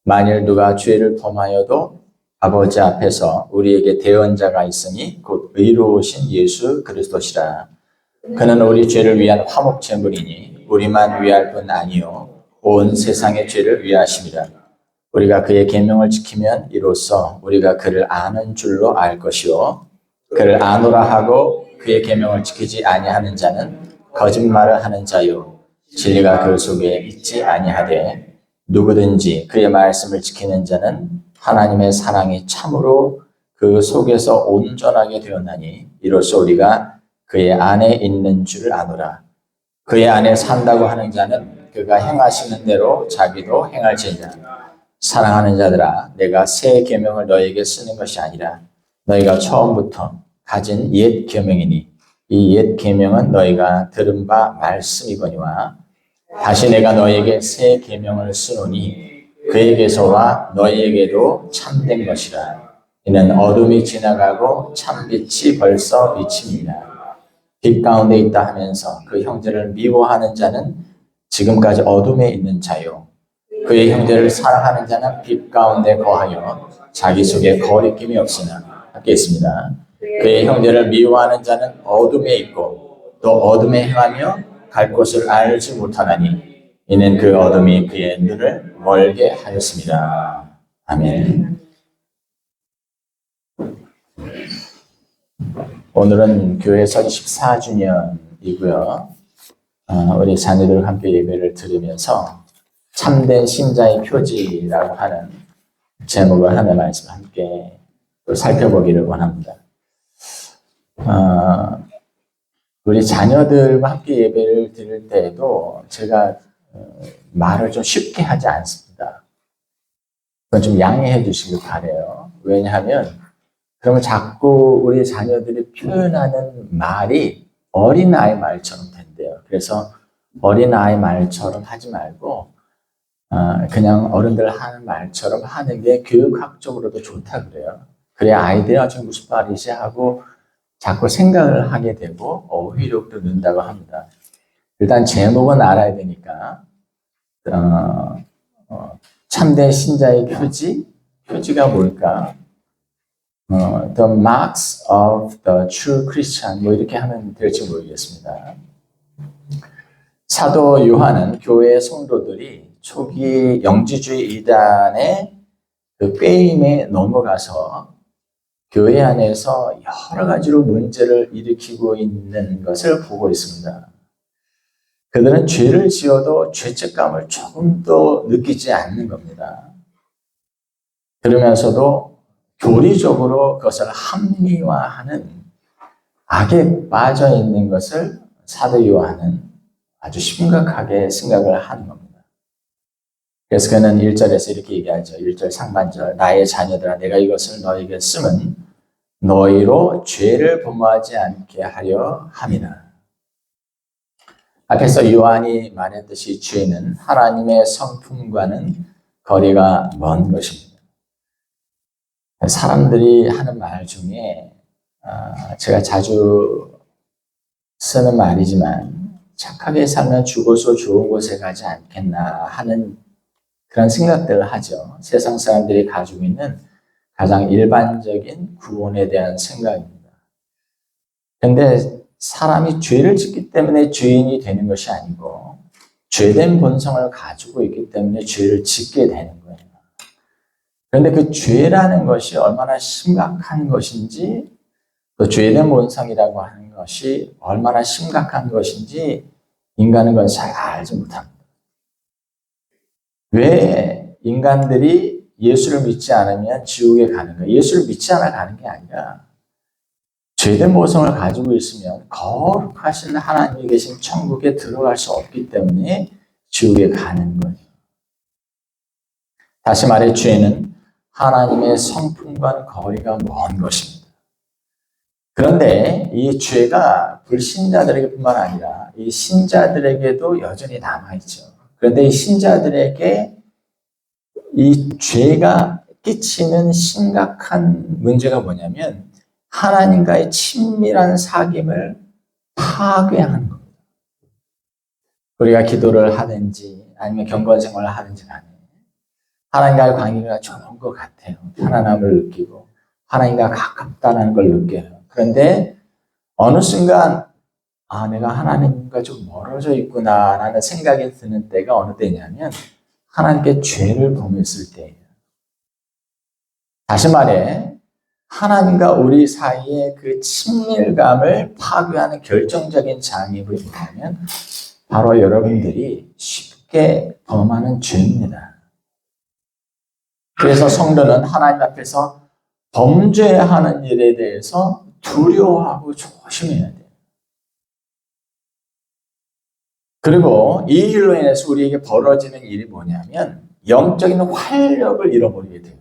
만일 누가 죄를 범하여도 아버지 앞에서 우리에게 대언자가 있으니 곧 의로우신 예수 그리스도시라. 그는 우리 죄를 위한 화목제물이니 우리만 위할 뿐 아니요 온 세상의 죄를 위하심이라. 우리가 그의 계명을 지키면 이로써 우리가 그를 아는 줄로 알 것이요 그를 아노라 하고 그의 계명을 지키지 아니하는 자는 거짓말을 하는 자요 진리가 그 속에 있지 아니하되 누구든지 그의 말씀을 지키는 자는 하나님의 사랑이 참으로 그 속에서 온전하게 되었나니 이로써 우리가 그의 안에 있는 줄 아노라. 그의 안에 산다고 하는 자는 그가 행하시는 대로 자기도 행할지니라. 사랑하는 자들아, 내가 새 계명을 너에게 쓰는 것이 아니라 너희가 처음부터 가진 옛 계명이니 이 옛 계명은 너희가 들은 바 말씀이거니와 다시 내가 너희에게 새 계명을 쓰노니 그에게서와 너희에게도 참된 것이라. 이는 어둠이 지나가고 참빛이 벌써 비칩니다. 빛 가운데 있다 하면서 그 형제를 미워하는 자는 지금까지 어둠에 있는 자요 그의 형제를 사랑하는 자는 빛 가운데 거하여 자기 속에 거리낌이 없으나 함께 있습니다. 그의 형제를 미워하는 자는 어둠에 있고 또 어둠에 행하며 갈 곳을 알지 못하나니 이는 그 어둠이 그의 눈을 멀게 하였습니다. 아멘. 오늘은 교회 선 14주년이고요. 우리 자녀들과 함께 예배를 들으면서 참된 신자의 표지라고 하는 제목을 하는 말씀 함께 또 살펴보기를 원합니다. 우리 자녀들과 함께 예배를 드릴 때에도 제가 말을 좀 쉽게 하지 않습니다. 그건 좀 양해해 주시길 바라요. 왜냐하면 그러면 자꾸 우리 자녀들이 표현하는 말이 어린아이 말처럼 된대요. 그래서 어린아이 말처럼 하지 말고 그냥 어른들 하는 말처럼 하는 게 교육학적으로도 좋다 그래요. 그래야 아이들이 지금 무슨 말이지 하고 자꾸 생각을 하게 되고 어휘력도 는다고 합니다. 일단 제목은 알아야 되니까 참된 신자의 표지가 뭘까? The marks of the true Christian 뭐 이렇게 하면 될지 모르겠습니다. 사도 요한은 교회 성도들이 초기 영지주의 이단의 그 꾀임에 넘어가서 교회 안에서 여러 가지로 문제를 일으키고 있는 것을 보고 있습니다. 그들은 죄를 지어도 죄책감을 조금도 느끼지 않는 겁니다. 그러면서도 교리적으로 그것을 합리화하는 악에 빠져 있는 것을 사도 요한은 아주 심각하게 생각을 하는 겁니다. 그래서 그는 1절에서 이렇게 얘기하죠. 1절 상반절 나의 자녀들아 내가 이것을 너희에게 쓰면 너희로 죄를 범하지 않게 하려 함이라. 앞에서 요한이 말했듯이 죄는 하나님의 성품과는 거리가 먼 것입니다. 사람들이 하는 말 중에 제가 자주 쓰는 말이지만 착하게 살면 죽어서 좋은 곳에 가지 않겠나 하는 그런 생각들을 하죠. 세상 사람들이 가지고 있는 가장 일반적인 구원에 대한 생각입니다. 그런데 사람이 죄를 짓기 때문에 죄인이 되는 것이 아니고 죄된 본성을 가지고 있기 때문에 죄를 짓게 되는 거예요. 그런데 그 죄라는 것이 얼마나 심각한 것인지 또 죄된 본성이라고 하는 것이 얼마나 심각한 것인지 인간은 그걸 잘 알지 못합니다. 왜 인간들이 예수를 믿지 않으면 지옥에 가는가? 예수를 믿지 않아 가는 게 아니라 죄된 본성을 가지고 있으면 거룩하신 하나님이 계신 천국에 들어갈 수 없기 때문에 지옥에 가는 거예요. 다시 말해 죄는 하나님의 성품과는 거리가 먼 것입니다. 그런데 이 죄가 불신자들에게뿐만 아니라 이 신자들에게도 여전히 남아있죠. 그런데 이 신자들에게 이 죄가 끼치는 심각한 문제가 뭐냐면 하나님과의 친밀한 사귐을 파괴하는 겁니다. 우리가 기도를 하든지 아니면 경건 생활을 하든지 간에 하나님과의 관계가 좋은 것 같아요. 편안함을 느끼고 하나님과 가깝다는 걸 느껴요. 그런데 어느 순간 내가 하나님과 좀 멀어져 있구나라는 생각이 드는 때가 어느 때냐면 하나님께 죄를 범했을 때예요. 다시 말해 하나님과 우리 사이의 그 친밀감을 파괴하는 결정적인 장애물이 뭐냐면 바로 여러분들이 쉽게 범하는 죄입니다. 그래서 성도는 하나님 앞에서 범죄하는 일에 대해서 두려워하고 조심해야 돼요. 그리고 이 일로 인해서 우리에게 벌어지는 일이 뭐냐면 영적인 활력을 잃어버리게 돼요.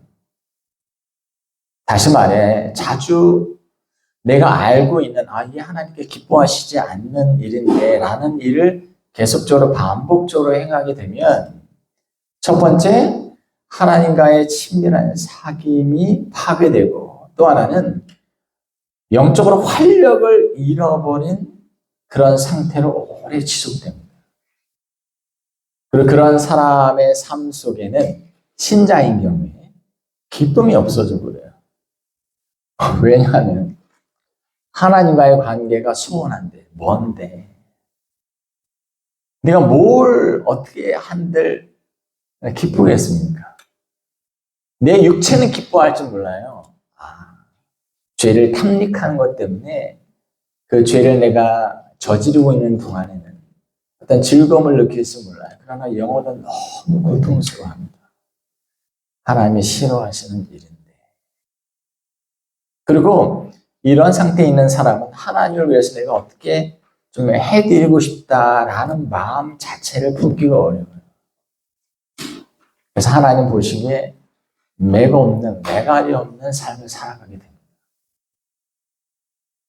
다시 말해 자주 내가 알고 있는 이게 하나님께 기뻐하시지 않는 일인데 라는 일을 계속적으로 반복적으로 행하게 되면 첫 번째 하나님과의 친밀한 사귐이 파괴되고 또 하나는 영적으로 활력을 잃어버린 그런 상태로 오래 지속됩니다. 그리고 그런 사람의 삶 속에는 신자인 경우에 기쁨이 없어져 버려요. 왜냐하면 하나님과의 관계가 소원한데 뭔데 내가 뭘 어떻게 한들 기쁘겠습니까? 내 육체는 기뻐할 줄 몰라요. 죄를 탐닉하는 것 때문에 그 죄를 내가 저지르고 있는 동안에는 어떤 즐거움을 느낄 줄 몰라요. 그러나 영혼은 너무 고통스러워합니다. 하나님이 싫어하시는 일인데. 그리고 이런 상태에 있는 사람은 하나님을 위해서 내가 어떻게 좀 해드리고 싶다라는 마음 자체를 품기가 어려워요. 그래서 하나님 보시기에 매가 없는, 매갈이 없는 삶을 살아가게 됩니다.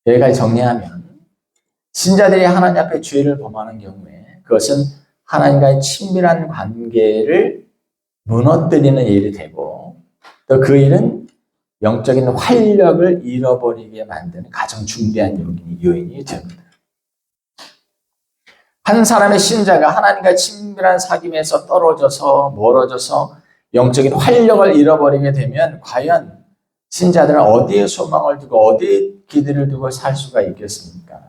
여기까지 정리하면 신자들이 하나님 앞에 죄를 범하는 경우에 그것은 하나님과의 친밀한 관계를 무너뜨리는 일이 되고 또 그 일은 영적인 활력을 잃어버리게 만드는 가장 중대한 요인이 됩니다. 한 사람의 신자가 하나님과 친밀한 사귐에서 떨어져서 멀어져서 영적인 활력을 잃어버리게 되면 과연 신자들은 어디에 소망을 두고 어디에 기대를 두고 살 수가 있겠습니까?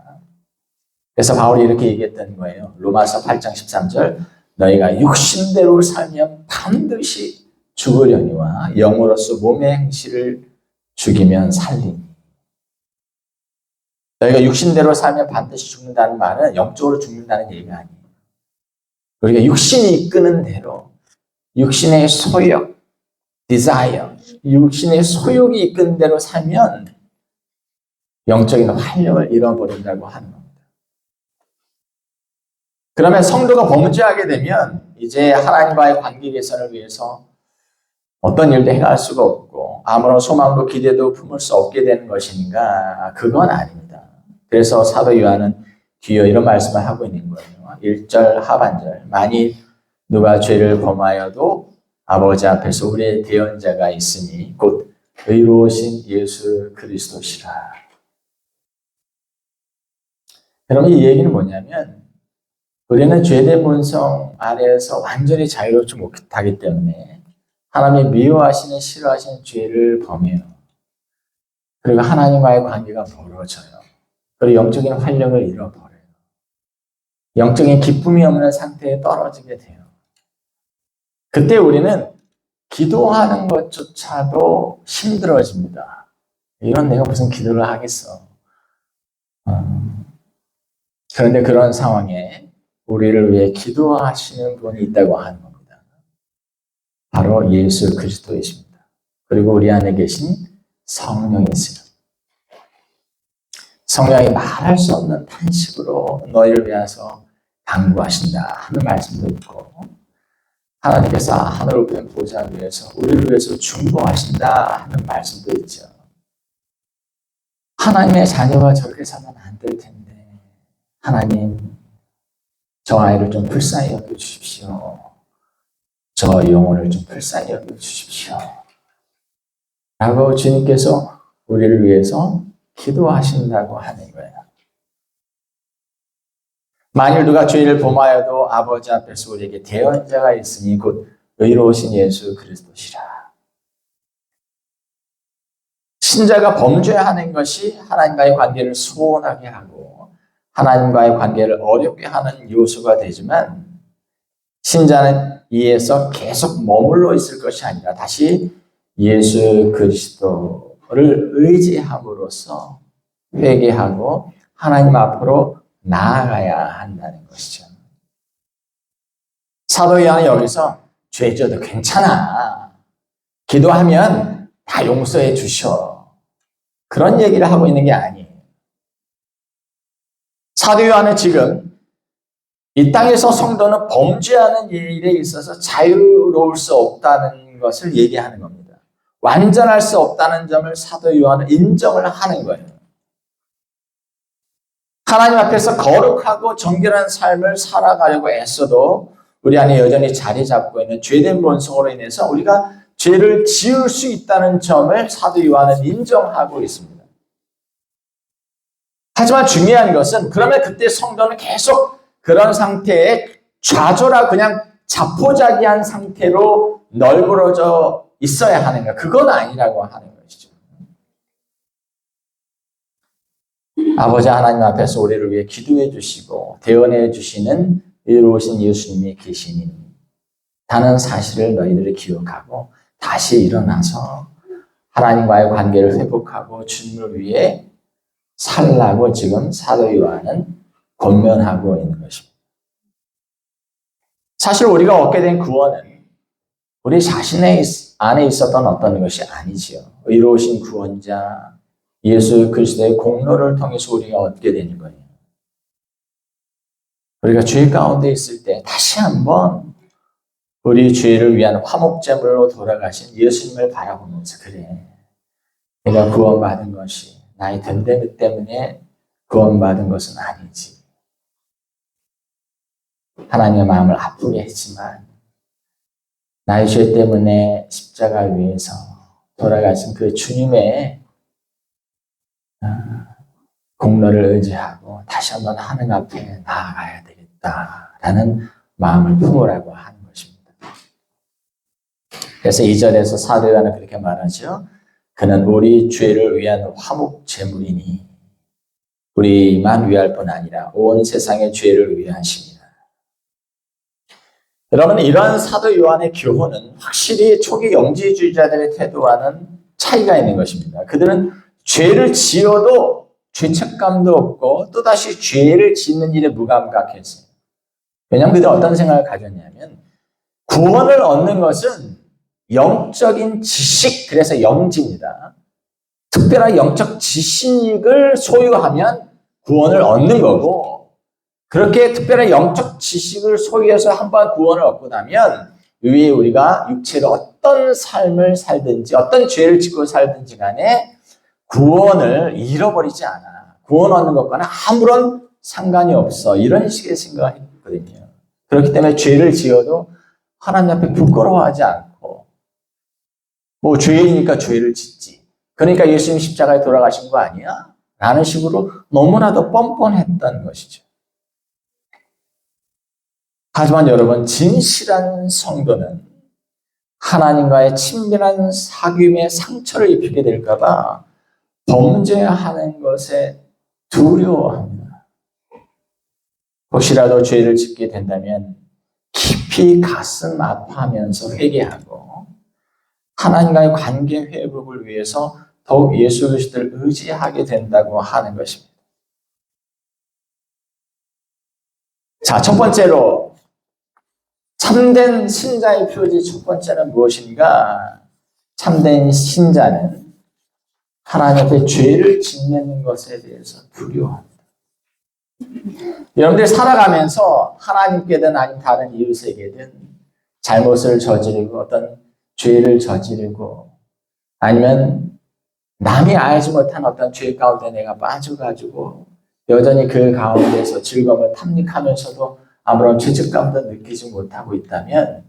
그래서 바울이 이렇게 얘기했던 거예요. 로마서 8장 13절 너희가 육신대로 살면 반드시 죽으려니와 영으로서 몸의 행실을 죽이면 살리니. 너희가 육신대로 살면 반드시 죽는다는 말은 영적으로 죽는다는 얘기가 아니에요. 우리가 육신이 이끄는 대로 육신의 소욕, desire, 육신의 소욕이 이끄는 대로 살면 영적인 활력을 잃어버린다고 하는 겁니다. 그러면 성도가 범죄하게 되면 이제 하나님과의 관계 개선을 위해서 어떤 일도 행할 수가 없고 아무런 소망도 기대도 품을 수 없게 되는 것인가? 그건 아닙니다. 그래서 사도 요한은 뒤에 이런 말씀을 하고 있는 거예요. 1절 하반절 만일 누가 죄를 범하여도 아버지 앞에서 우리의 대언자가 있으니 곧 의로우신 예수 그리스도시라. 여러분 이 얘기는 뭐냐면 우리는 죄된 본성 아래에서 완전히 자유롭지 못하기 때문에 하나님이 미워하시는 싫어하시는 죄를 범해요. 그리고 하나님과의 관계가 멀어져요. 그리고 영적인 활력을 잃어버려요. 영적인 기쁨이 없는 상태에 떨어지게 돼요. 그때 우리는 기도하는 것조차도 힘들어집니다. 이건 내가 무슨 기도를 하겠어. 그런데 그런 상황에 우리를 위해 기도하시는 분이 있다고 하는 겁니다. 바로 예수 그리스도이십니다. 그리고 우리 안에 계신 성령이세요. 성령이 말할 수 없는 탄식으로 너희를 위해서 간구하신다 하는 말씀도 있고 하나님께서 하늘을 뵌 보좌 위에서 우리를 위해서 중보하신다 하는 말씀도 있죠. 하나님의 자녀가 저렇게 살면 안 될 텐데 하나님 저 아이를 좀 불쌍히 여겨주십시오. 저 영혼을 좀 불쌍히 여겨주십시오. 라고 주님께서 우리를 위해서 기도하신다고 하는 거예요. 만일 누가 죄를 범하여도 아버지 앞에서 우리에게 대언자가 있으니 곧 의로우신 예수 그리스도시라. 신자가 범죄하는 것이 하나님과의 관계를 소원하게 하고 하나님과의 관계를 어렵게 하는 요소가 되지만 신자는 이에서 계속 머물러 있을 것이 아니라 다시 예수 그리스도를 의지함으로써 회개하고 하나님 앞으로 나아가야 한다는 것이죠. 사도 요한은 여기서 죄져도 괜찮아. 기도하면 다 용서해 주셔. 그런 얘기를 하고 있는 게 아니에요. 사도 요한은 지금 이 땅에서 성도는 범죄하는 일에 있어서 자유로울 수 없다는 것을 얘기하는 겁니다. 완전할 수 없다는 점을 사도 요한은 인정을 하는 거예요. 하나님 앞에서 거룩하고 정결한 삶을 살아가려고 애써도 우리 안에 여전히 자리 잡고 있는 죄된 본성으로 인해서 우리가 죄를 지을 수 있다는 점을 사도 요한은 인정하고 있습니다. 하지만 중요한 것은 그러면 그때 성도는 계속 그런 상태에 좌절하고 그냥 자포자기한 상태로 널브러져 있어야 하는가? 그건 아니라고 하는 것이죠. 아버지 하나님 앞에서 우리를 위해 기도해 주시고 대언해 주시는 의로우신 예수님이 계시니 다는 사실을 너희들이 기억하고 다시 일어나서 하나님과의 관계를 회복하고 주님을 위해 살라고 지금 사도 요한은 권면하고 있는 것입니다. 사실 우리가 얻게 된 구원은 우리 자신의 안에 있었던 어떤 것이 아니지요. 의로우신 구원자 예수 그리스도의 공로를 통해서 우리가 얻게 되는 거예요. 우리가 죄 가운데 있을 때 다시 한번 우리 죄를 위한 화목제물로 돌아가신 예수님을 바라보면서 그래, 내가 구원받은 것이 나의 됨됨이 때문에 구원받은 것은 아니지. 하나님의 마음을 아프게 했지만 나의 죄 때문에 십자가 위에서 돌아가신 그 주님의 공로를 의지하고 다시 한번 하나님 앞에 나아가야 되겠다라는 마음을 품으라고 하는 것입니다. 그래서 2절에서 사도 요한은 그렇게 말하죠. 그는 우리 죄를 위한 화목 제물이니 우리만 위할 뿐 아니라 온 세상의 죄를 위하십니다. 여러분, 이러한 사도 요한의 교훈은 확실히 초기 영지주의자들의 태도와는 차이가 있는 것입니다. 그들은 죄를 지어도 죄책감도 없고 또다시 죄를 짓는 일에 무감각했어요. 왜냐하면 그들은 어떤 생각을 가졌냐면 구원을 얻는 것은 영적인 지식, 그래서 영지입니다. 특별한 영적 지식을 소유하면 구원을 얻는 거고 그렇게 특별한 영적 지식을 소유해서 한번 구원을 얻고 나면 위에 우리가 육체로 어떤 삶을 살든지 어떤 죄를 짓고 살든지 간에 구원을 잃어버리지 않아. 구원 얻는 것과는 아무런 상관이 없어. 이런 식의 생각이 있거든요. 그렇기 때문에 죄를 지어도 하나님 앞에 부끄러워하지 않고 뭐 죄이니까 죄를 짓지. 그러니까 예수님 십자가에 돌아가신 거 아니야? 라는 식으로 너무나도 뻔뻔했던 것이죠. 하지만 여러분, 진실한 성도는 하나님과의 친밀한 사귐에 상처를 입히게 될까 봐 범죄하는 것에 두려워합니다. 혹시라도 죄를 짓게 된다면 깊이 가슴 아파하면서 회개하고 하나님과의 관계 회복을 위해서 더욱 예수 그리스도를 의지하게 된다고 하는 것입니다. 자, 첫 번째로 참된 신자의 표지 첫 번째는 무엇인가? 참된 신자는 하나님 앞에 죄를 짓는 것에 대해서 두려워합니다. 여러분들이 살아가면서 하나님께든 아니면 다른 이웃에게든 잘못을 저지르고 어떤 죄를 저지르고 아니면 남이 알지 못한 어떤 죄 가운데 내가 빠져가지고 여전히 그 가운데서 즐거움을 탐닉하면서도 아무런 죄책감도 느끼지 못하고 있다면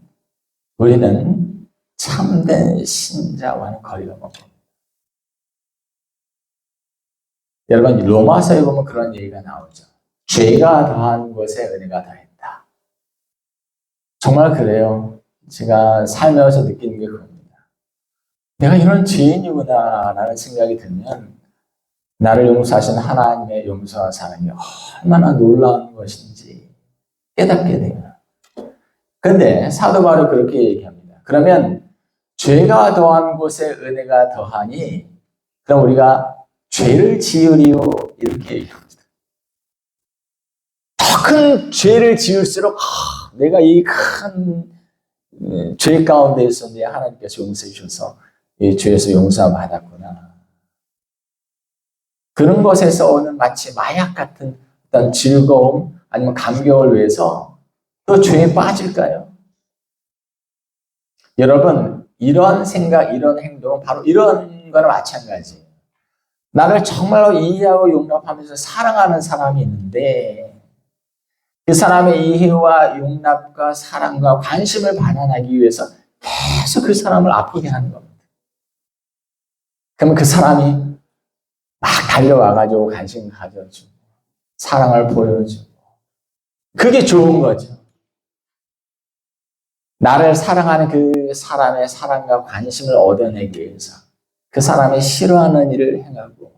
우리는 참된 신자와는 거리가 먼 겁니다. 여러분, 로마서에 보면 그런 얘기가 나오죠. 죄가 더한 것에 은혜가 더했다. 정말 그래요. 제가 살면서 느끼는 게 그겁니다. 내가 이런 죄인이구나 라는 생각이 들면 나를 용서하신 하나님의 용서와 사랑이 얼마나 놀라운 것인지 깨닫게 돼요. 근데 사도 바울이 그렇게 얘기합니다. 그러면 죄가 더한 곳에 은혜가 더하니 그럼 우리가 죄를 지으리요 이렇게 얘기합니다. 더 큰 죄를 지을수록 내가 이 큰 죄 가운데 있었는데 하나님께서 용서해 주셔서 이 죄에서 용서받았구나. 그런 것에서 오는 마치 마약 같은 어떤 즐거움 아니면 감격을 위해서 또 죄에 빠질까요? 여러분, 이런 생각, 이런 행동은 바로 이런 거나 마찬가지예요. 나를 정말로 이해하고 용납하면서 사랑하는 사람이 있는데 그 사람의 이해와 용납과 사랑과 관심을 반환하기 위해서 계속 그 사람을 아프게 하는 겁니다. 그러면 그 사람이 막 달려와가지고 관심을 가져주고 사랑을 보여주고 그게 좋은 거죠. 나를 사랑하는 그 사람의 사랑과 관심을 얻어내기 위해서 그 사람이 싫어하는 일을 행하고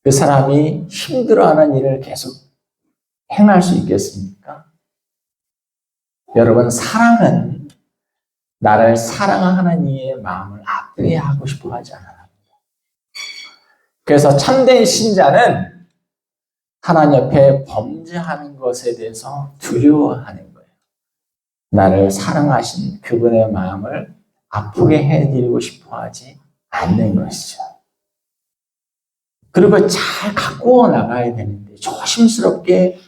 그 사람이 힘들어하는 일을 계속 행할 수 있겠습니까? 여러분, 사랑은 나를 사랑하는 이의 마음을 아프게 하고 싶어 하지 않아요. 그래서 참된 신자는 하나님 옆에 범죄하는 것에 대해서 두려워하는 거예요. 나를 사랑하신 그분의 마음을 아프게 해드리고 싶어 하지 않는 것이죠. 그리고 잘 가꾸어 나가야 되는데 조심스럽게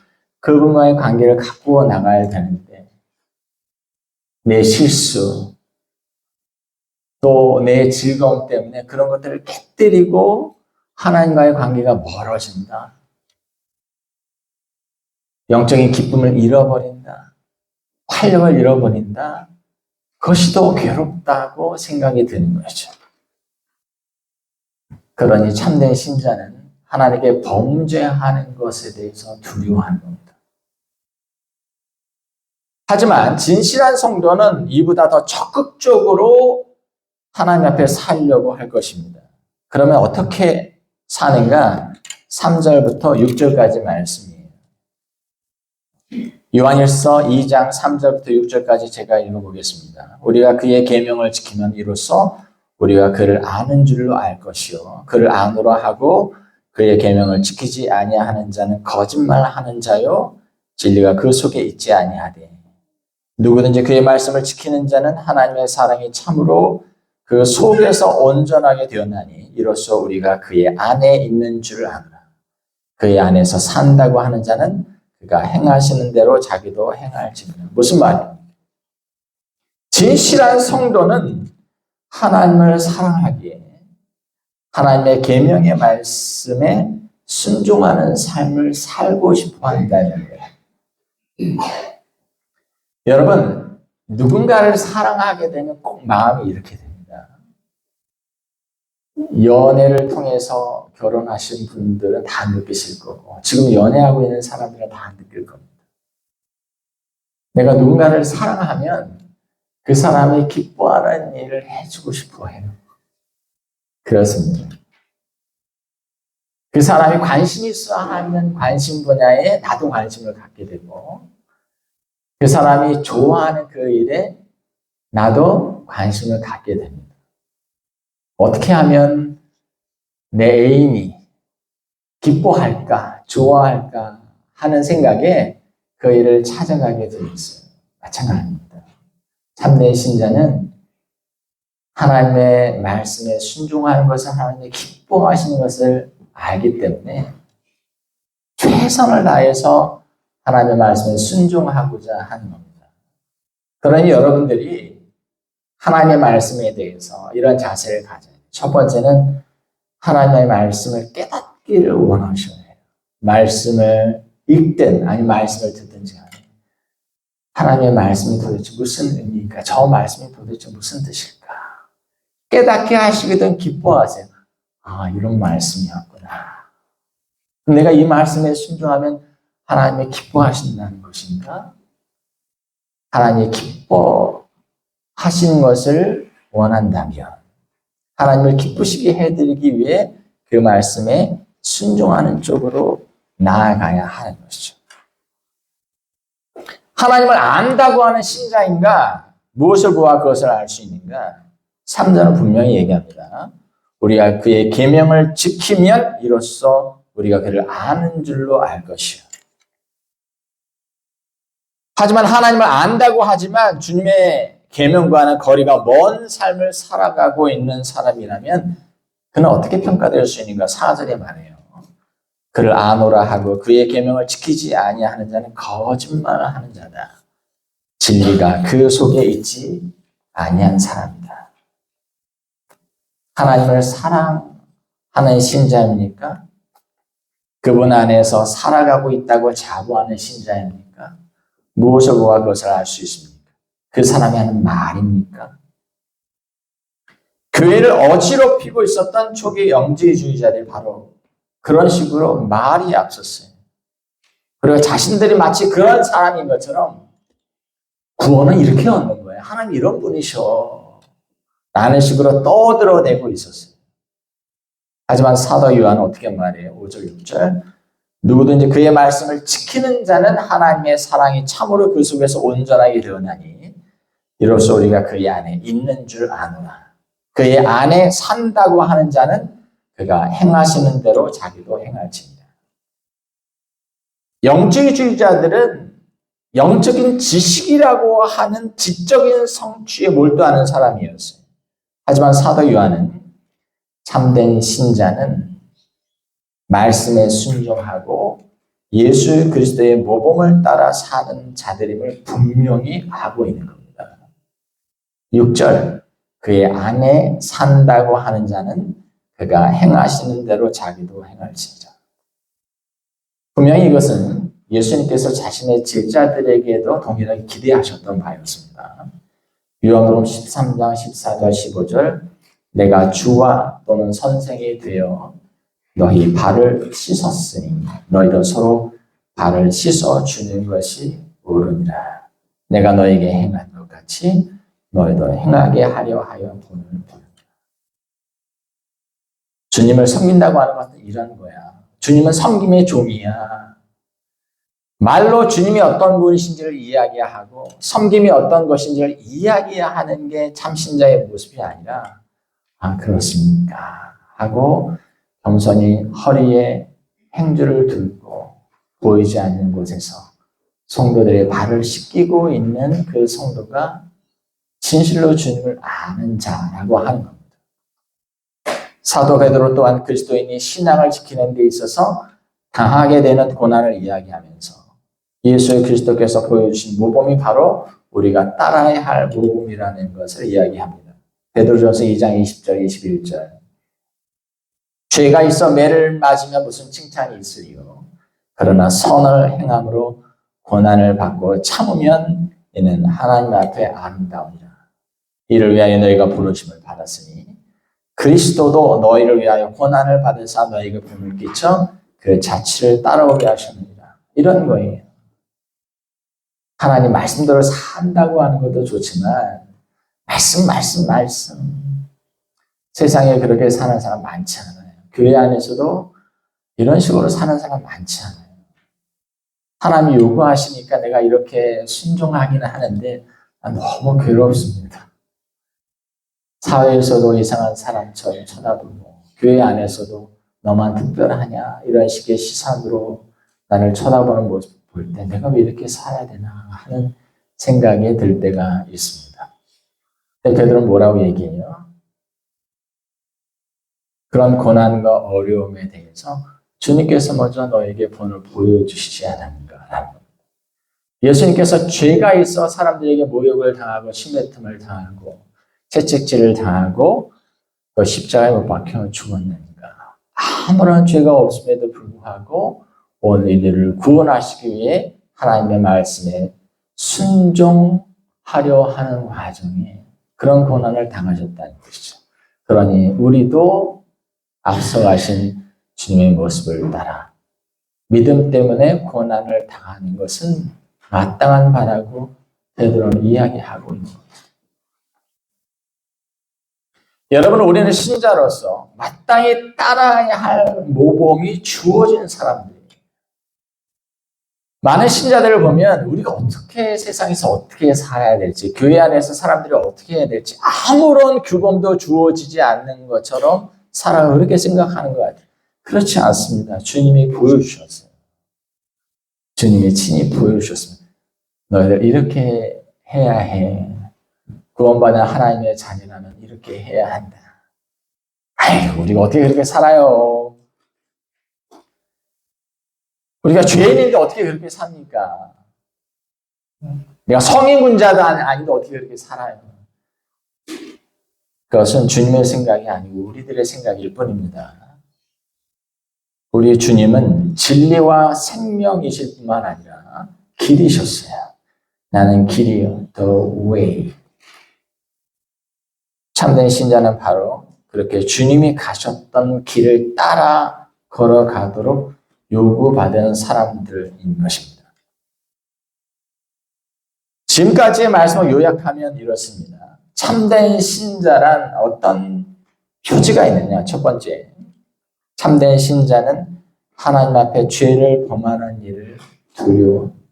그분과의 관계를 가꾸어 나가야 되는데 내 실수 또 내 즐거움 때문에 그런 것들을 깨뜨리고 하나님과의 관계가 멀어진다. 영적인 기쁨을 잃어버린다. 활력을 잃어버린다. 그것이 더 괴롭다고 생각이 드는 거죠. 그러니 참된 신자는 하나님께 범죄하는 것에 대해서 두려워하는 겁니다. 하지만 진실한 성도는 이보다 더 적극적으로 하나님 앞에 살려고 할 것입니다. 그러면 어떻게 사는가? 3절부터 6절까지 말씀이에요. 요한일서 2장 3절부터 6절까지 제가 읽어보겠습니다. 우리가 그의 계명을 지키면 이로써 우리가 그를 아는 줄로 알 것이요 그를 아노라 하고 그의 계명을 지키지 아니하는 자는 거짓말하는 자요 진리가 그 속에 있지 아니하되 누구든지 그의 말씀을 지키는 자는 하나님의 사랑이 참으로 그 속에서 온전하게 되었나니 이로써 우리가 그의 안에 있는 줄 아노라. 그의 안에서 산다고 하는 자는 그가 행하시는 대로 자기도 행할지니라. 무슨 말이에요? 진실한 성도는 하나님을 사랑하기에 하나님의 계명의 말씀에 순종하는 삶을 살고 싶어 한다는 거예요. 여러분, 누군가를 사랑하게 되면 꼭 마음이 이렇게 됩니다. 연애를 통해서 결혼하신 분들은 다 느끼실 거고 지금 연애하고 있는 사람들은 다 느낄 겁니다. 내가 누군가를 사랑하면 그 사람이 기뻐하는 일을 해주고 싶어 해요. 그렇습니다. 그 사람이 관심 있어 하는 관심 분야에 나도 관심을 갖게 되고 그 사람이 좋아하는 그 일에 나도 관심을 갖게 됩니다. 어떻게 하면 내 애인이 기뻐할까, 좋아할까 하는 생각에 그 일을 찾아가게 되어 있어요. 마찬가지입니다. 참된 신자는 하나님의 말씀에 순종하는 것을 하나님이 기뻐하시는 것을 알기 때문에 최선을 다해서 하나님의 말씀에 순종하고자 하는 겁니다. 그러니 여러분들이 하나님의 말씀에 대해서 이런 자세를 가져야 돼요. 첫 번째는 하나님의 말씀을 깨닫기를 원하셔야 해요. 말씀을 읽든 아니면 말씀을 듣든지 간에 하나님의 말씀이 도대체 무슨 의미일까? 저 말씀이 도대체 무슨 뜻일까? 깨닫게 하시거든 기뻐하세요. 아, 이런 말씀이었구나. 내가 이 말씀에 순종하면 하나님이 기뻐하신다는 것인가? 하나님이 하신 것을 원한다면 하나님을 기쁘시게 해드리기 위해 그 말씀에 순종하는 쪽으로 나아가야 하는 것이죠. 하나님을 안다고 하는 신자인가? 무엇을 보아 그것을 알 수 있는가? 3절은 분명히 얘기합니다. 우리가 그의 계명을 지키면 이로써 우리가 그를 아는 줄로 알 것이요. 하지만 하나님을 안다고 하지만 주님의 계명과는 거리가 먼 삶을 살아가고 있는 사람이라면 그는 어떻게 평가될 수 있는가? 4절에 말해요. 그를 아노라 하고 그의 계명을 지키지 아니하는 자는 거짓말을 하는 자다. 진리가 그 속에 있지 아니한 사람이다. 하나님을 사랑하는 신자입니까? 그분 안에서 살아가고 있다고 자부하는 신자입니까? 무엇을 보아 그것을 알 수 있습니까? 그 사람이 하는 말입니까? 교회를 어지럽히고 있었던 초기 영지주의자들이 바로 그런 식으로 말이 앞섰어요. 그리고 자신들이 마치 그런 사람인 것처럼 구원은 이렇게 얻는 거예요. 하나님 이런 분이셔. 라는 식으로 떠들어대고 있었어요. 하지만 사도 요한은 어떻게 말해요? 5절, 6절. 누구든지 그의 말씀을 지키는 자는 하나님의 사랑이 참으로 그 속에서 온전하게 드러나니 이로써 우리가 그의 안에 있는 줄 아노라. 그의 안에 산다고 하는 자는 그가 행하시는 대로 자기도 행할지니라. 영지주의자들은 영적인 지식이라고 하는 지적인 성취에 몰두하는 사람이었어요. 하지만 사도 요한은 참된 신자는 말씀에 순종하고 예수 그리스도의 모범을 따라 사는 자들임을 분명히 하고 있는 겁니다. 6절, 그의 안에 산다고 하는 자는 그가 행하시는 대로 자기도 행할지니라. 분명히 이것은 예수님께서 자신의 제자들에게도 동일하게 기대하셨던 바였습니다. 요한복음 13장 14절 15절 내가 주와 또는 선생이 되어 너희 발을 씻었으니 너희도 서로 발을 씻어주는 것이 옳으니라. 내가 너에게 행한 것 같이 너희도 행하게 하려 하여 본을 보느니라. 주님을 섬긴다고 하는 것은 이런 거야. 주님은 섬김의 종이야. 말로 주님이 어떤 분이신지를 이야기하고 섬김이 어떤 것인지를 이야기하는 게 참신자의 모습이 아니라 아 그렇습니까? 하고 겸손히 허리에 행주를 들고 보이지 않는 곳에서 성도들의 발을 씻기고 있는 그 성도가 진실로 주님을 아는 자라고 하는 겁니다. 사도 베드로 또한 그리스도인이 신앙을 지키는 데 있어서 당하게 되는 고난을 이야기하면서 예수 그리스도께서 보여주신 모범이 바로 우리가 따라야 할 모범이라는 것을 이야기합니다. 베드로전서 2장 20절 21절 죄가 있어 매를 맞으면 무슨 칭찬이 있으리요. 그러나 선을 행함으로 고난을 받고 참으면 이는 하나님 앞에 아름다우니라. 이를 위하여 너희가 부르심을 받았으니 그리스도도 너희를 위하여 고난을 받으사 너희에게 붐을 끼쳐 그 자취를 따라오게 하셨느니라. 이런 거예요. 하나님 말씀대로 산다고 하는 것도 좋지만 말씀 세상에 그렇게 사는 사람 많지 않아요. 교회 안에서도 이런 식으로 사는 사람 많지 않아요. 하나님이 요구하시니까 내가 이렇게 순종하기는 하는데 너무 괴롭습니다. 사회에서도 이상한 사람처럼 쳐다보고 교회 안에서도 너만 특별하냐 이런 식의 시선으로 나를 쳐다보는 모습 볼 때 내가 왜 이렇게 살아야 되나 하는 생각이 들 때가 있습니다. 베드로는 뭐라고 얘기해요? 그런 고난과 어려움에 대해서 주님께서 먼저 너에게 본을 보여주시지 않았는가. 예수님께서 죄가 있어 사람들에게 모욕을 당하고 심해픔을 당하고 채찍질을 당하고 또 십자가에 못 박혀 죽었는가. 아무런 죄가 없음에도 불구하고 온 이들을 구원하시기 위해 하나님의 말씀에 순종하려 하는 과정에 그런 고난을 당하셨다는 것이죠. 그러니 우리도 앞서가신 주님의 모습을 따라 믿음 때문에 고난을 당하는 것은 마땅한 바라고 베드로는 이야기하고 있는 거예요. 여러분, 우리는 신자로서 마땅히 따라야 할 모범이 주어진 사람들이에요. 많은 신자들을 보면 우리가 어떻게 세상에서 어떻게 살아야 될지, 교회 안에서 사람들이 어떻게 해야 될지 아무런 규범도 주어지지 않는 것처럼 살아 그렇게 생각하는 것 같아요. 그렇지 않습니다. 주님이 보여주셨어요. 주님이 친히 보여주셨습니다. 너희들 이렇게 해야 해. 구원받은 하나님의 자녀라면 이렇게 해야 한다. 아이고, 우리가 어떻게 그렇게 살아요? 우리가 죄인인데 어떻게 그렇게 삽니까? 내가 성인군자도 아닌데 어떻게 그렇게 살아요? 그것은 주님의 생각이 아니고 우리들의 생각일 뿐입니다. 우리 주님은 진리와 생명이실 뿐만 아니라 길이셨어요. 나는 길이요, the way. 참된 신자는 바로 그렇게 주님이 가셨던 길을 따라 걸어가도록 요구받은 사람들인 것입니다. 지금까지의 말씀을 요약하면 이렇습니다. 참된 신자란 어떤 표지가 있느냐? 첫 번째, 참된 신자는 하나님 앞에 죄를 범하는 일을 두려워합니다.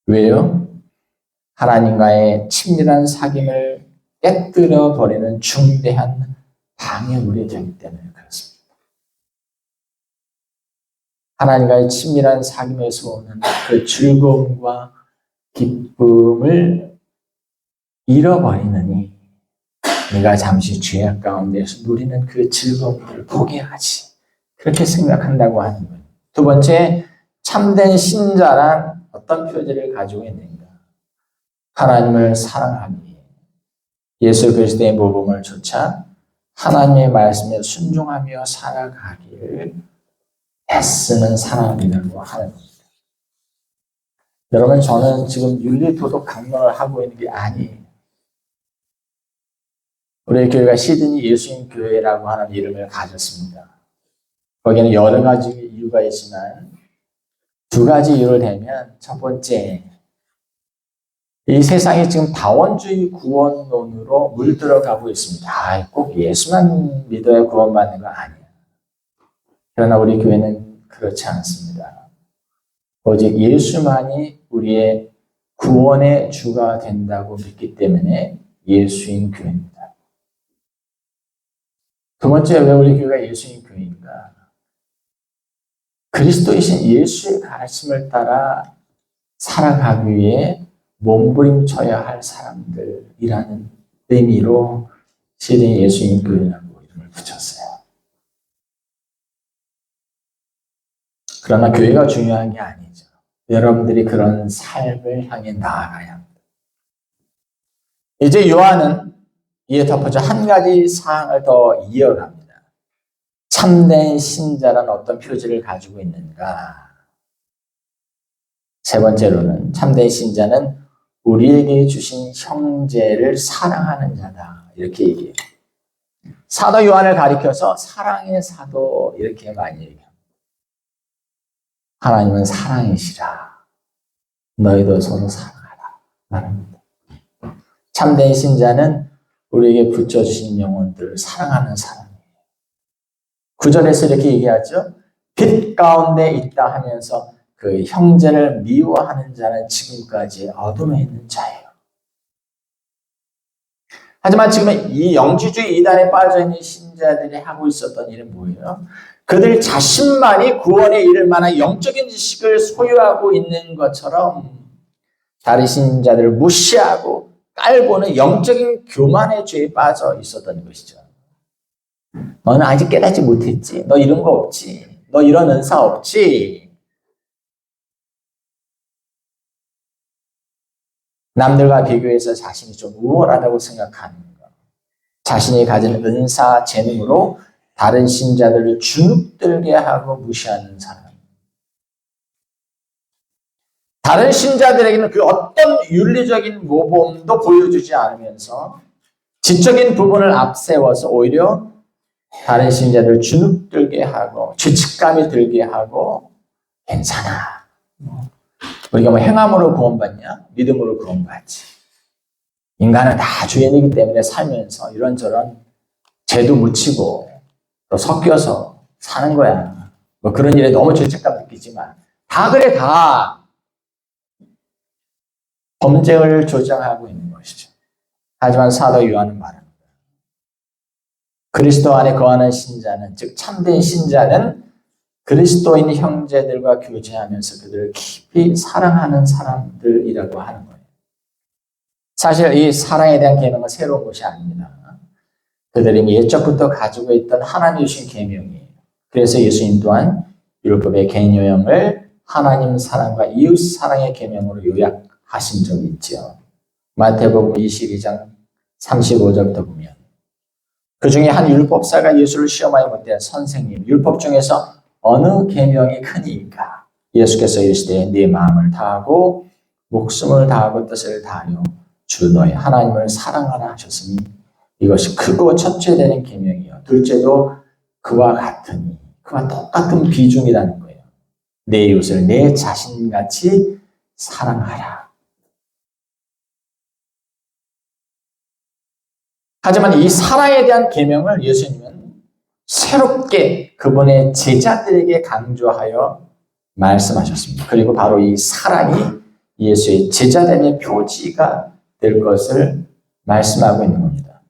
왜요? 하나님과의 친밀한 사귐을 깨뜨려 버리는 중대한 방해물이 되기 때문에 그렇습니다. 하나님과의 친밀한 사귐에서 오는 그 즐거움과 기쁨을 잃어버리느니 네가 잠시 죄악 가운데서 누리는 그 즐거움을 포기하지. 그렇게 생각한다고 하는 거예요. 두 번째, 참된 신자란 어떤 표지를 가지고 있는가? 하나님을 사랑하니 예수 그리스도의 모범을 좇아 하나님의 말씀에 순종하며 살아가기를 애쓰는 사람이라고 하는 겁니다. 여러분, 저는 지금 윤리도덕 강론을 하고 있는 게 아니에요. 우리 교회가 시드니 예수님 교회라고 하는 이름을 가졌습니다. 거기에는 여러 가지 이유가 있지만 두 가지 이유를 대면, 첫 번째, 이 세상이 지금 다원주의 구원론으로 물들어가고 있습니다. 꼭 예수만 믿어야 구원받는 거 아니에요. 그러나 우리 교회는 그렇지 않습니다. 오직 예수만이 우리의 구원의 주가 된다고 믿기 때문에 예수인 교회입니다. 두 번째, 왜 우리 교회가 예수인 교회인가? 그리스도이신 예수의 가르침을 따라 살아가기 위해 몸부림쳐야 할 사람들이라는 의미로 시드니 예수인 교회라고 이름을 붙였어요. 그러나 교회가 중요한 게 아니죠. 여러분들이 그런 삶을 향해 나아가야 합니다. 이제 요한은 이에 덧붙여 한 가지 사항을 더 이어갑니다. 참된 신자란 어떤 표지를 가지고 있는가? 세 번째로는 참된 신자는 우리에게 주신 형제를 사랑하는 자다. 이렇게 얘기해요. 사도 요한을 가리켜서 사랑의 사도 이렇게 많이 얘기합니다. 하나님은 사랑이시라. 너희도 서로 사랑하라. 말합니다. 참된 신자는 우리에게 붙여주신 영혼들을 사랑하는 사람이에요. 9절에서 이렇게 얘기하죠. 빛 가운데 있다 하면서 그 형제를 미워하는 자는 지금까지 어둠에 있는 자예요. 하지만 지금 이 영지주의 이단에 빠져있는 신자들이 하고 있었던 일은 뭐예요? 그들 자신만이 구원에 이를 만한 영적인 지식을 소유하고 있는 것처럼 다른 신자들을 무시하고 깔보는 영적인 교만의 죄에 빠져 있었던 것이죠. 너는 아직 깨닫지 못했지. 너 이런 거 없지. 너 이런 은사 없지. 남들과 비교해서 자신이 좀 우월하다고 생각하는 것. 자신이 가진 은사, 재능으로 다른 신자들을 주눅들게 하고 무시하는 사람. 다른 신자들에게는 그 어떤 윤리적인 모범도 보여주지 않으면서 지적인 부분을 앞세워서 오히려 다른 신자들을 주눅들게 하고 죄책감이 들게 하고 괜찮아. 우리가 뭐 행함으로 구원받냐? 믿음으로 구원받지. 인간은 다 죄인이기 때문에 살면서 이런저런 죄도 묻히고 또 섞여서 사는 거야. 뭐 그런 일에 너무 죄책감 느끼지만 다 그래, 다 범죄를 조장하고 있는 것이죠. 하지만 사도 요한은 말합니다. 그리스도 안에 거하는 신자는, 즉 참된 신자는 그리스도인 형제들과 교제하면서 그들을 깊이 사랑하는 사람들이라고 하는 거예요. 사실 이 사랑에 대한 계명은 새로운 것이 아닙니다. 그들이 옛적부터 가지고 있던 하나님 주신 계명이에요. 그래서 예수님 또한 율법의 계명을 하나님 사랑과 이웃 사랑의 계명으로 요약하신 적이 있죠. 마태복음 22장 35절부터 보면 그 중에 한 율법사가 예수를 시험하여 묻되 선생님, 율법 중에서 어느 계명이 크니까? 예수께서 이르시되 네 마음을 다하고 목숨을 다하고 뜻을 다하여 주 너희 하나님을 사랑하라 하셨으니 이것이 크고 첫째 되는 계명이요 둘째도 그와 같으니, 그와 똑같은 비중이라는 거예요. 내 이웃을 내 자신같이 사랑하라. 하지만 이 사랑에 대한 계명을 예수님은 새롭게 그분의 제자들에게 강조하여 말씀하셨습니다. 그리고 바로 이 사랑이 예수의 제자됨의 표지가 될 것을 말씀하고 있는 겁니다.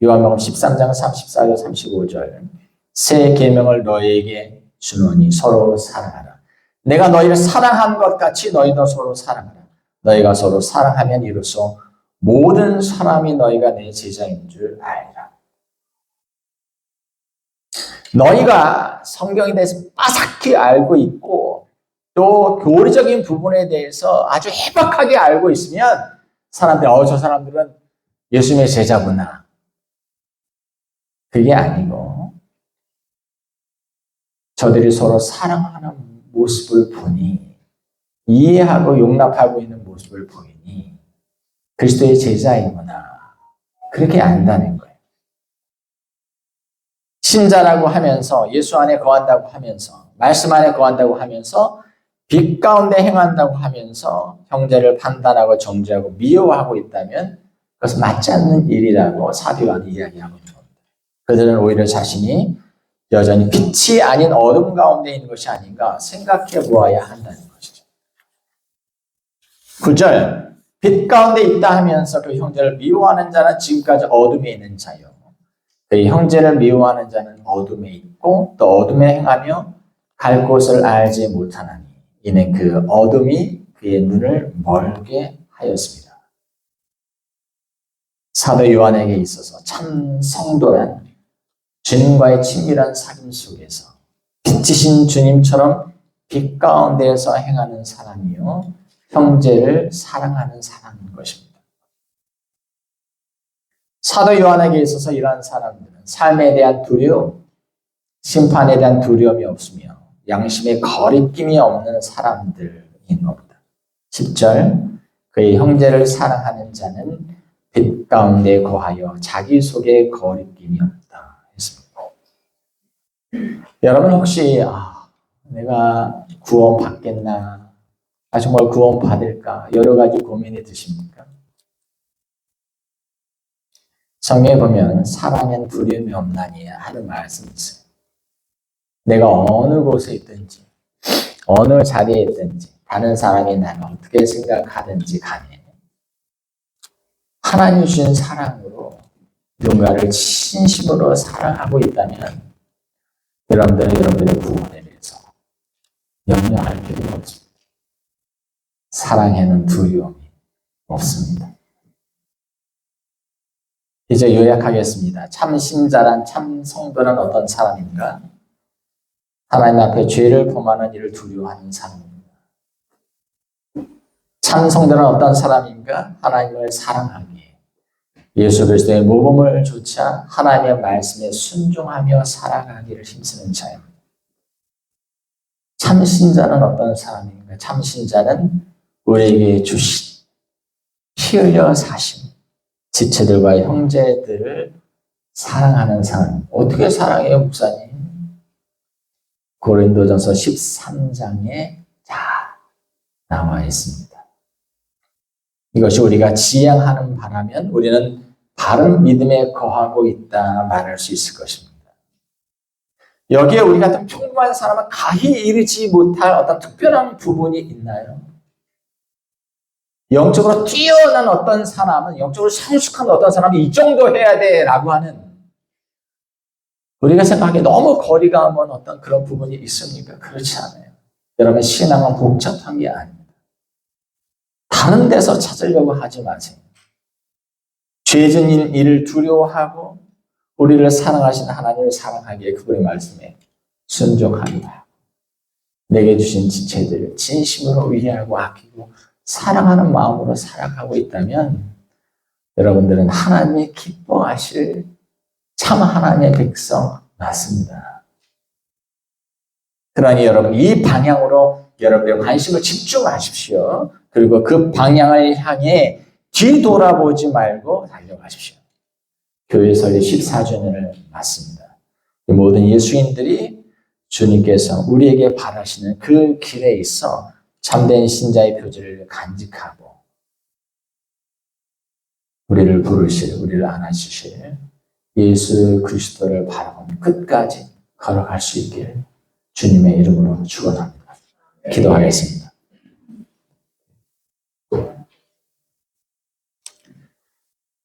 요한복음 13장 34절 35절 새 계명을 너희에게 주노니 서로 사랑하라. 내가 너희를 사랑한 것 같이 너희도 서로 사랑하라. 너희가 서로 사랑하면 이로써 모든 사람이 너희가 내 제자인 줄 알리라. 너희가 성경에 대해서 빠삭히 알고 있고 또 교리적인 부분에 대해서 아주 해박하게 알고 있으면 사람들이 저 사람들은 예수님의 제자구나. 그게 아니고 저들이 서로 사랑하는 모습을 보니, 이해하고 용납하고 있는 모습을 보이니 그리스도의 제자이구나. 그렇게 안다는 거예요. 신자라고 하면서 예수 안에 거한다고 하면서 말씀 안에 거한다고 하면서 빛 가운데 행한다고 하면서 형제를 판단하고 정죄하고 미워하고 있다면 그것은 맞지 않는 일이라고 사도 요한이 이야기하고 있는 겁니다. 그들은 오히려 자신이 여전히 빛이 아닌 어둠 가운데 있는 것이 아닌가 생각해 보아야 한다는 것이죠. 9절 빛 가운데 있다 하면서 그 형제를 미워하는 자는 지금까지 어둠에 있는 자요. 그 형제를 미워하는 자는 어둠에 있고 또 어둠에 행하며 갈 곳을 알지 못하나니 이는 그 어둠이 그의 눈을 멀게 하였습니다. 사도 요한에게 있어서 참 성도란 주님과의 친밀한 사귐 속에서 빛이신 주님처럼 빛 가운데에서 행하는 사람이요 형제를 사랑하는 사람인 것입니다. 사도 요한에게 있어서 이러한 사람들은 삶에 대한 두려움, 심판에 대한 두려움이 없으며 양심에 거리낌이 없는 사람들인 겁니다. 10절 그의 형제를 사랑하는 자는 빛 가운데 거하여 자기 속에 거리낌이 없다 했습니다. 여러분 혹시 내가 구원 받겠나? 정말 구원 받을까? 여러 가지 고민이 드십니까? 성경에 보면 사랑엔 두려움이 없나니 하는 말씀이 있어요. 내가 어느 곳에 있든지 어느 자리에 있든지 다른 사람이 나를 어떻게 생각하든지 간에 하나님 주신 사랑으로 누군가를 진심으로 사랑하고 있다면 여러분들은 여러분들의 구원에 대해서 염려할 필요가 없습니다. 사랑에는 두려움이 없습니다. 이제 요약하겠습니다. 참 신자란 참 성도란 어떤 사람인가? 하나님 앞에 죄를 범하는 일을 두려워하는 사람입니다. 참 성도는 어떤 사람인가? 하나님을 사랑하기에 예수 그리스도의 모범을 조차 하나님의 말씀에 순종하며 살아가기를 힘쓰는 자입니다. 참 신자는 어떤 사람인가? 참 신자는 우리에게 주신 피 흘려 사신 지체들과 형제들을 사랑하는 사람. 어떻게 사랑해요, 목사님? 고린도전서 13장에 다 나와 있습니다. 이것이 우리가 지향하는 바라면 우리는 바른 믿음에 거하고 있다 말할 수 있을 것입니다. 여기에 우리 같은 평범한 사람은 가히 이르지 못할 어떤 특별한 부분이 있나요? 영적으로 뛰어난 어떤 사람은, 영적으로 성숙한 어떤 사람이 이 정도 해야 돼 라고 하는, 우리가 생각하기에 너무 거리가 먼 어떤 그런 부분이 있습니까? 그렇지 않아요. 여러분, 신앙은 복잡한 게 아닙니다. 다른 데서 찾으려고 하지 마세요. 죄진 일을 두려워하고 우리를 사랑하신 하나님을 사랑하기에 그분의 말씀에 순종하기도 하고 내게 주신 지체들을 진심으로 위하고 아끼고 사랑하는 마음으로 살아가고 있다면 여러분들은 하나님이 기뻐하실 참 하나님의 백성 맞습니다. 그러니 여러분 이 방향으로 여러분의 관심을 집중하십시오. 그리고 그 방향을 향해 뒤돌아보지 말고 달려가십시오. 교회 설립 14주년을 맞습니다. 모든 예수인들이 주님께서 우리에게 바라시는 그 길에 있어 참된 신자의 표지를 간직하고 우리를 부르실, 우리를 안아주실 예수 그리스도를 바라보며 끝까지 걸어갈 수 있기를 주님의 이름으로 축원합니다. 기도하겠습니다.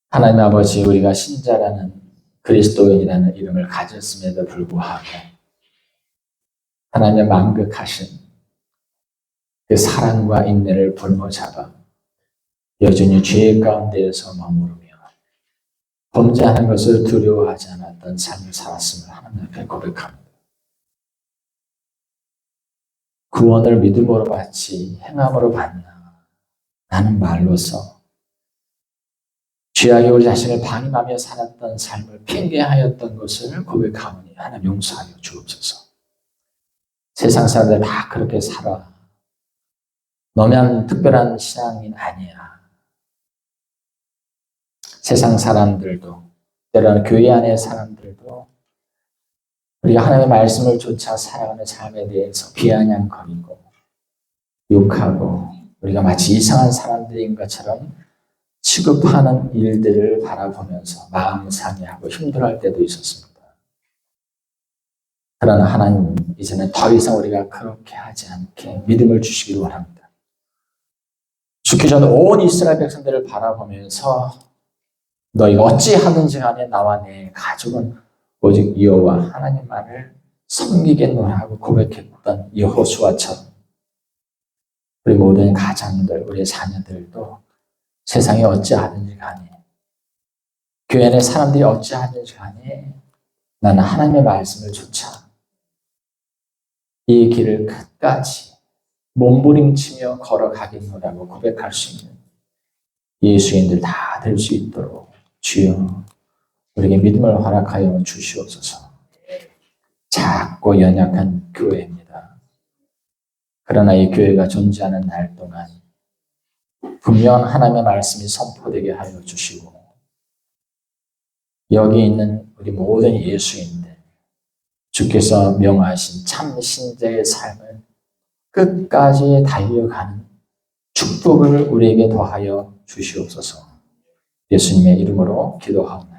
하나님 아버지, 우리가 신자라는 그리스도인이라는 이름을 가졌음에도 불구하고 하나님의 만극하신 그 사랑과 인내를 볼모잡아 여전히 죄 가운데에서 머무르며 범죄하는 것을 두려워하지 않았던 삶을 살았음을 하나님 앞에 고백합니다. 구원을 믿음으로 받지 행함으로 받나? 나는 말로서 죄악에 우리 자신을 방임하며 살았던 삶을 핑계하였던 것을 고백하오니 하나님 용서하여 주옵소서. 세상 사람들 다 그렇게 살아. 너면 특별한 신앙인 아니야. 세상 사람들도 때로는 교회 안의 사람들도 우리가 하나님의 말씀을 쫓아 살아가는 삶에 대해서 비아냥거리고 욕하고 우리가 마치 이상한 사람들인 것처럼 취급하는 일들을 바라보면서 마음 상해하고 힘들어할 때도 있었습니다. 그러나 하나님, 이제는 더 이상 우리가 그렇게 하지 않게 믿음을 주시기를 원합니다. 죽기 전 온 이스라엘 백성들을 바라보면서 너희가 어찌하든지 간에 나와 내 가족은 오직 여호와 하나님만을 섬기겠노라 하고 고백했던 여호수아처럼 우리 모든 가장들, 우리 자녀들도 세상이 어찌하든지 간에 교회 안에 사람들이 어찌하든지 간에 나는 하나님의 말씀을 쫓아 이 길을 끝까지 몸부림치며 걸어가겠노라고 고백할 수 있는 예수인들 다 될 수 있도록 주여 우리에게 믿음을 허락하여 주시옵소서. 작고 연약한 교회입니다. 그러나 이 교회가 존재하는 날 동안 분명한 하나님의 말씀이 선포되게 하여 주시고 여기 있는 우리 모든 예수인들 주께서 명하신 참 신자의 삶을 끝까지 달려가는 축복을 우리에게 더하여 주시옵소서. 예수님의 이름으로 기도하옵나이다.